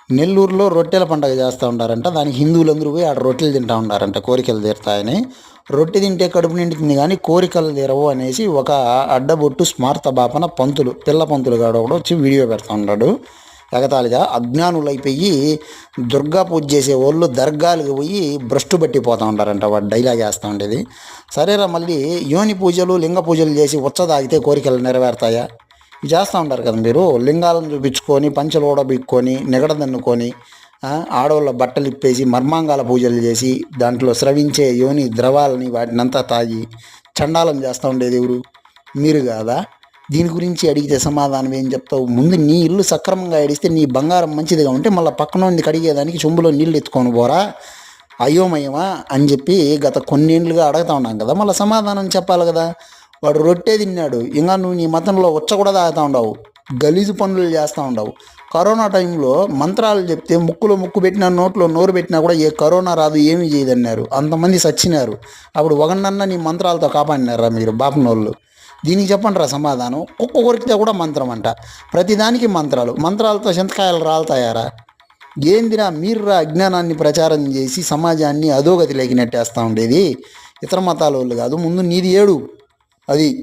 నెల్లూరులో రొట్టెల పండగ చేస్తూ ఉంటారంట. దానికి హిందువులందరూ పోయి ఆడ రొట్టెలు తింటూ ఉంటారంట కోరికలు తీరుతాయని. రొట్టె తింటే కడుపు నిండుతుంది కానీ కోరికలు తీరవు అనేసి ఒక అడ్డబొట్టు స్మార్త బాపన పంతులు పిల్ల పంతులు గాడు ఒకడు వచ్చి వీడియో పెడతా ఉన్నాడు. ఎగతాళిగా అజ్ఞానులైపోయి దుర్గా పూజ చేసే వాళ్ళు దర్గాలకు పోయి భ్రష్టు పట్టిపోతూ ఉంటారంట. వాడు డైలాగ్ వేస్తూ ఉండేది. సరేరా, మళ్ళీ యోని పూజలు లింగ పూజలు చేసి ఉచ్చ తాగితే కోరికలు నెరవేరుతాయా? ఇవి చేస్తూ ఉంటారు కదా మీరు. లింగాలను చూపించుకొని పంచలు ఊడబిక్కొని నిగడదన్నుకొని ఆడవాళ్ళ బట్టలు ఇప్పేసి మర్మాంగాల పూజలు చేసి దాంట్లో స్రవించే యోని ద్రవాలని వాటినంతా తాగి చండాలం చేస్తూ ఉండేది ఎవరు? మీరు కాదా? దీని గురించి అడిగితే సమాధానం ఏం చెప్తావు? ముందు నీ ఇల్లు సక్రమంగా అడిగితే నీ బంగారం మంచిదిగా ఉంటే మళ్ళీ పక్కన ఉంది కడిగేదానికి చెంబులో నీళ్ళు ఎత్తుకొని పోరా, అయోమయమా అని చెప్పి గత కొన్నేళ్ళుగా అడుగుతా ఉన్నాం కదా. మళ్ళీ సమాధానం చెప్పాలి కదా. వాడు రొట్టె తిన్నాడు, ఇంకా నువ్వు నీ మతంలో ఉచ్చ కూడా తాగుతూ ఉండవు, గలీజు పనులు చేస్తూ ఉండవు. కరోనా టైంలో మంత్రాలు చెప్తే ముక్కులో ముక్కు పెట్టినా నోట్లో నోరు పెట్టినా కూడా ఏ కరోనా రాదు ఏమీ చేయదన్నారు. అంతమంది చచ్చినారు. అప్పుడు ఒకనన్నా నీ మంత్రాలతో కాపాడినారా మీరు బాపనోళ్ళు? దీనికి చెప్పండి రా సమాధానం. కుక్క కొరికితే కూడా మంత్రం అంట. ప్రతిదానికి మంత్రాలతో చింతకాయలు రాలుతాయారా? ఏందిరా మీరురా అజ్ఞానాన్ని ప్రచారం చేసి సమాజాన్ని అధోగతిలోకి నెట్టేస్తూ ఉండేది. ఇతర మతాల వాళ్ళు కాదు, ముందు నీది ఏడు అది.